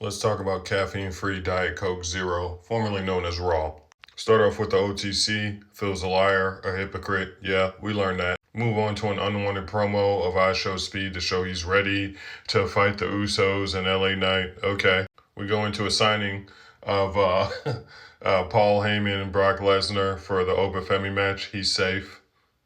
Let's talk about caffeine-free Diet Coke Zero, formerly known as Raw. Start off with the OTC, Phil's a liar, a hypocrite. Yeah, we learned that. Move on to an unwanted promo of IShowSpeed to show he's ready to fight the Usos and LA Knight. Okay. We go into a signing of Paul Heyman and Brock Lesnar for the Obafemi match. He's safe.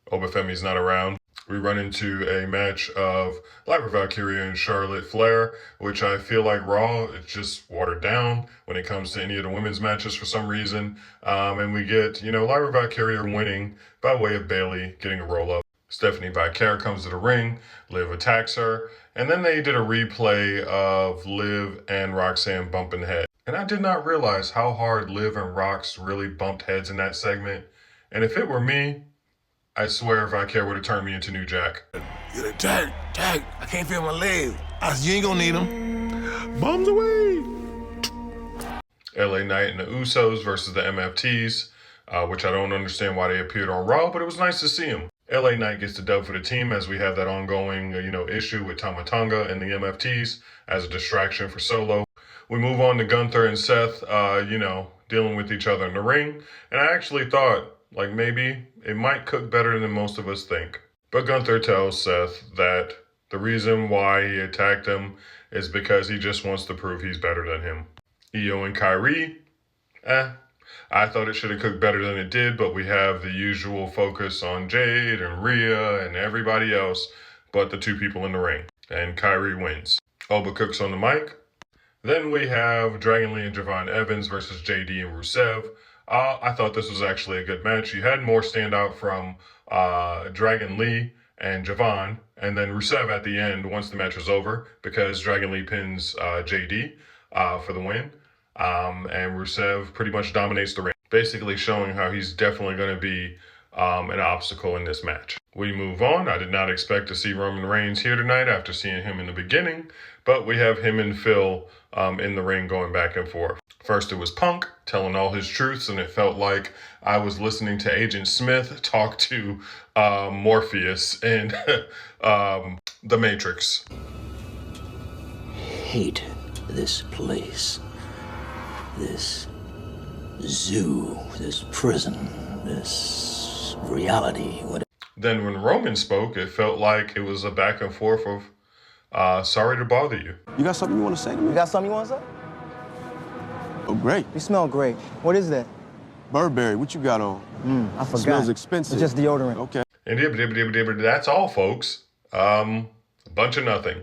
Obafemi's not around. We run into a match of Lyra Valkyria and Charlotte Flair, which I feel like Raw, it's just watered down when it comes to any of the women's matches for some reason. And we get, Lyra Valkyria winning by way of Bayley getting a roll up. Stephanie Valkyria comes to the ring, Liv attacks her, and then they did a replay of Liv and Roxanne bumping heads. And I did not realize how hard Liv and Rox really bumped heads in that segment. And if it were me, I swear Valkyria would have turned me into New Jack. You're like, Jack, I can't feel my legs. You ain't gonna need them. Bums away. LA Knight and the Usos versus the MFTs, which I don't understand why they appeared on Raw, but it was nice to see them. LA Knight gets the dub for the team as we have that ongoing, issue with Tama Tonga and the MFTs as a distraction for Solo. We move on to Gunther and Seth, dealing with each other in the ring. And I actually thought, maybe it might cook better than most of us think. But Gunther tells Seth that the reason why he attacked him is because he just wants to prove he's better than him. Io and Kyrie, I thought it should have cooked better than it did, but we have the usual focus on Jade and Rhea and everybody else but the two people in the ring. And Kyrie wins. Oba cooks on the mic. Then we have Dragon Lee and Javon Evans versus JD and Rusev. I thought this was actually a good match. You had more standout from Dragon Lee and Javon, and then Rusev at the end once the match was over because Dragon Lee pins JD for the win. And Rusev pretty much dominates the ring, basically showing how he's definitely going to be an obstacle in this match. We move on. I did not expect to see Roman Reigns here tonight after seeing him in the beginning, but we have him and Phil in the ring going back and forth. First, it was Punk telling all his truths, and it felt like I was listening to Agent Smith talk to Morpheus in The Matrix. Hate this place, this zoo, this prison, this reality. Then when Roman spoke, it felt like it was a back and forth of sorry to bother you. You got something you want to say to me? You got something you want to say? Oh, great. You smell great. What is that? Burberry, what you got on? I forgot. It smells expensive. It's just deodorant. Okay. And that's all, folks. A bunch of nothing.